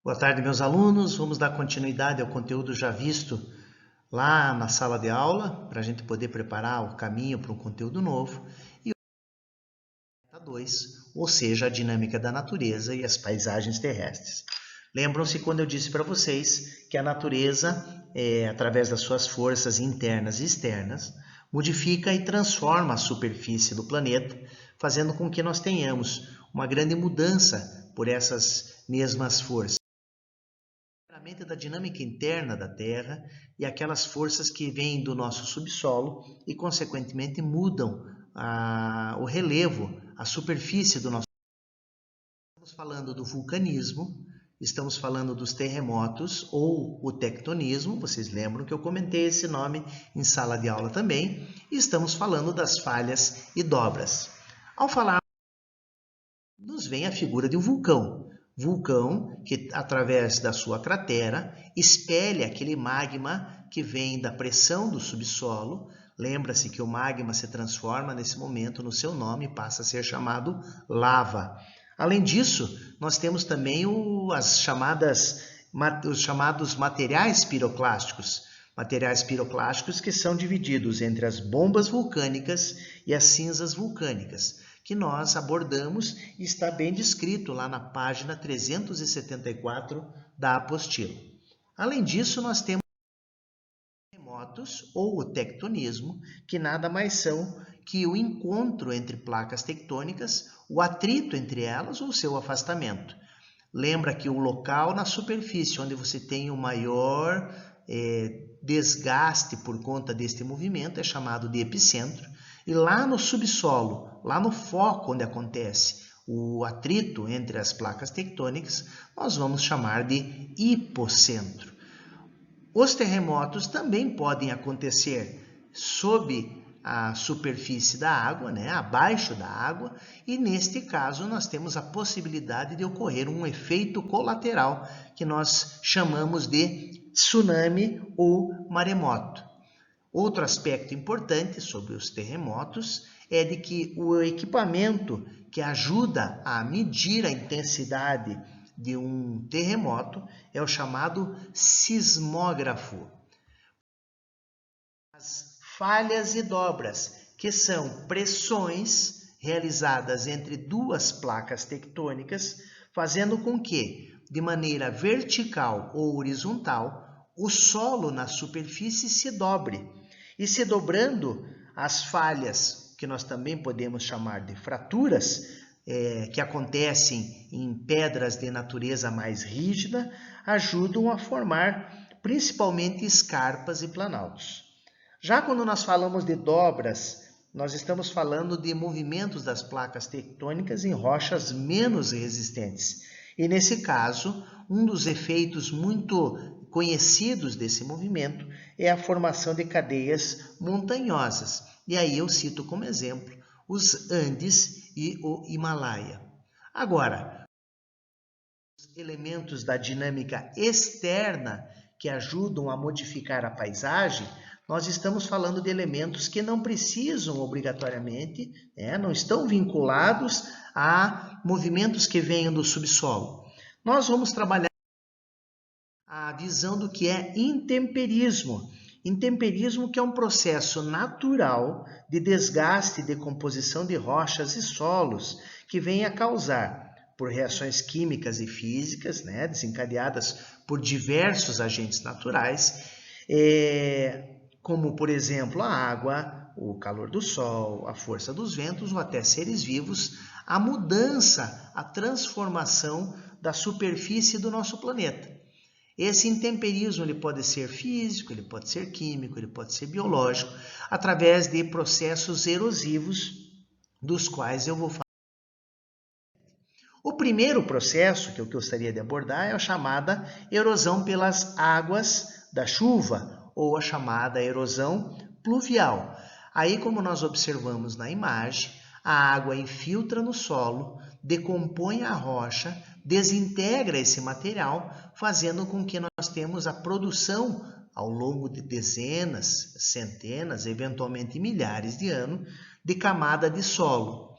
Boa tarde, meus alunos. Vamos dar continuidade ao conteúdo já visto lá na sala de aula, para a gente poder preparar o caminho para um conteúdo novo. E o 2, ou seja, a dinâmica da natureza e as paisagens terrestres. Lembram-se quando eu disse para vocês que a natureza, através das suas forças internas e externas, modifica e transforma a superfície do planeta, fazendo com que nós tenhamos uma grande mudança por essas mesmas forças. Da dinâmica interna da Terra e aquelas forças que vêm do nosso subsolo e, consequentemente, mudam o relevo, a superfície do nosso. Estamos falando do vulcanismo, estamos falando dos terremotos ou o tectonismo, vocês lembram que eu comentei esse nome em sala de aula também, e estamos falando das falhas e dobras. Ao falar, nos vem a figura de um vulcão. Vulcão que, através da sua cratera, expele aquele magma que vem da pressão do subsolo. Lembra-se que o magma se transforma nesse momento no seu nome e passa a ser chamado lava. Além disso, nós temos também os chamados materiais piroclásticos. Materiais piroclásticos que são divididos entre as bombas vulcânicas e as cinzas vulcânicas, que nós abordamos e está bem descrito lá na página 374 da apostila. Além disso, nós temos terremotos ou o tectonismo, que nada mais são que o encontro entre placas tectônicas, o atrito entre elas ou seu afastamento. Lembra que o local na superfície onde você tem o maior desgaste por conta deste movimento é chamado de epicentro. E lá no subsolo, lá no foco onde acontece o atrito entre as placas tectônicas, nós vamos chamar de hipocentro. Os terremotos também podem acontecer sob a superfície da água, abaixo da água, e neste caso nós temos a possibilidade de ocorrer um efeito colateral que nós chamamos de tsunami ou maremoto. Outro aspecto importante sobre os terremotos é de que o equipamento que ajuda a medir a intensidade de um terremoto é o chamado sismógrafo. As falhas e dobras, que são pressões realizadas entre duas placas tectônicas, fazendo com que, de maneira vertical ou horizontal, o solo na superfície se dobre. E se dobrando, as falhas, que nós também podemos chamar de fraturas, que acontecem em pedras de natureza mais rígida, ajudam a formar principalmente escarpas e planaltos. Já quando nós falamos de dobras, nós estamos falando de movimentos das placas tectônicas em rochas menos resistentes. E nesse caso, um dos efeitos muito conhecidos desse movimento é a formação de cadeias montanhosas. E aí eu cito como exemplo os Andes e o Himalaia. Agora, os elementos da dinâmica externa que ajudam a modificar a paisagem, nós estamos falando de elementos que não precisam obrigatoriamente, não estão vinculados a movimentos que venham do subsolo. Nós vamos trabalhar a visão do que é intemperismo. Intemperismo que é um processo natural de desgaste e decomposição de rochas e solos que vem a causar por reações químicas e físicas, desencadeadas por diversos agentes naturais, como, por exemplo, a água, o calor do sol, a força dos ventos ou até seres vivos, a mudança, a transformação da superfície do nosso planeta. Esse intemperismo ele pode ser físico, ele pode ser químico, ele pode ser biológico, através de processos erosivos, dos quais eu vou falar. O primeiro processo que eu gostaria de abordar é a chamada erosão pelas águas da chuva, ou a chamada erosão pluvial. Aí, como nós observamos na imagem, a água infiltra no solo, decompõe a rocha, desintegra esse material, fazendo com que nós temos a produção, ao longo de dezenas, centenas, eventualmente milhares de anos, de camada de solo,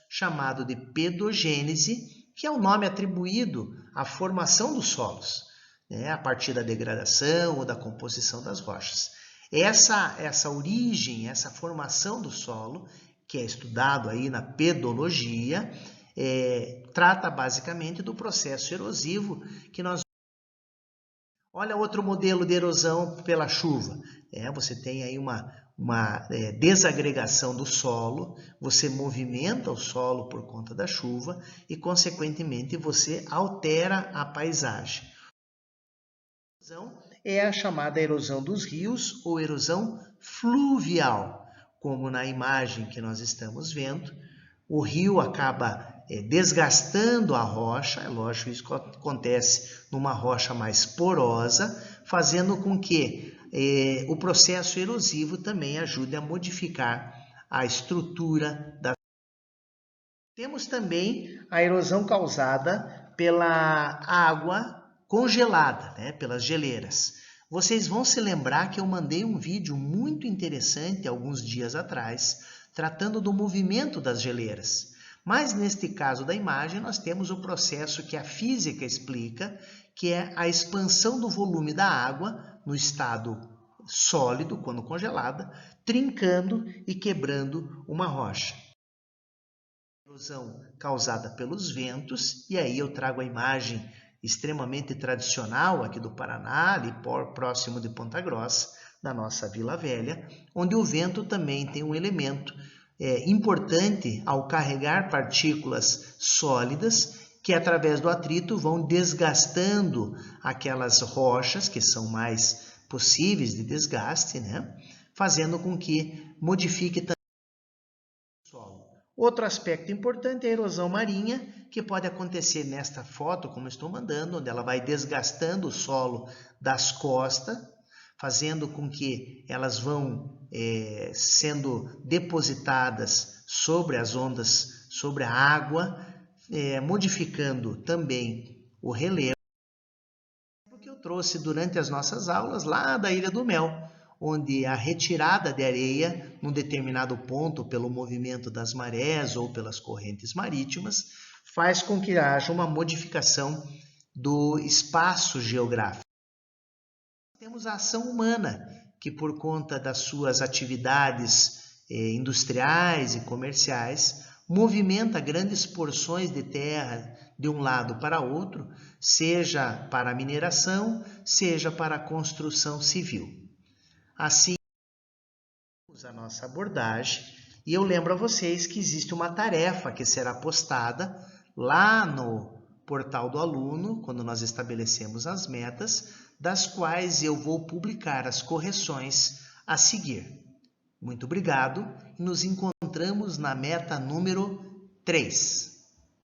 chamado de pedogênese, que é o nome atribuído à formação dos solos, né, a partir da degradação ou da composição das rochas. Essa origem, essa formação do solo, que é estudado aí na pedologia, trata basicamente do processo erosivo que nós... Olha outro modelo de erosão pela chuva. Você tem aí uma desagregação do solo, você movimenta o solo por conta da chuva e, consequentemente, você altera a paisagem. A erosão é a chamada erosão dos rios ou erosão fluvial, como na imagem que nós estamos vendo. O rio acaba desgastando a rocha, é lógico, isso acontece numa rocha mais porosa, fazendo com que o processo erosivo também ajude a modificar a estrutura da... Temos também a erosão causada pela água congelada, né, pelas geleiras. Vocês vão se lembrar que eu mandei um vídeo muito interessante alguns dias atrás, tratando do movimento das geleiras. Mas neste caso da imagem, nós temos o processo que a física explica, que é a expansão do volume da água no estado sólido, quando congelada, trincando e quebrando uma rocha. Erosão causada pelos ventos, e aí eu trago a imagem extremamente tradicional aqui do Paraná, ali próximo de Ponta Grossa, da nossa Vila Velha, onde o vento também tem um elemento importante ao carregar partículas sólidas que, através do atrito, vão desgastando aquelas rochas que são mais possíveis de desgaste, né? Fazendo com que modifique também o solo. Outro aspecto importante é a erosão marinha, que pode acontecer nesta foto, como estou mandando, onde ela vai desgastando o solo das costas, fazendo com que elas vão sendo depositadas sobre as ondas, sobre a água, modificando também o relevo, que eu trouxe durante as nossas aulas lá da Ilha do Mel, onde a retirada de areia num determinado ponto pelo movimento das marés ou pelas correntes marítimas faz com que haja uma modificação do espaço geográfico. Temos a ação humana, que por conta das suas atividades industriais e comerciais, movimenta grandes porções de terra de um lado para outro, seja para a mineração, seja para a construção civil. Assim, a nossa abordagem, e eu lembro a vocês que existe uma tarefa que será postada lá no portal do aluno, quando nós estabelecemos as metas, das quais eu vou publicar as correções a seguir. Muito obrigado e nos encontramos na meta número 3.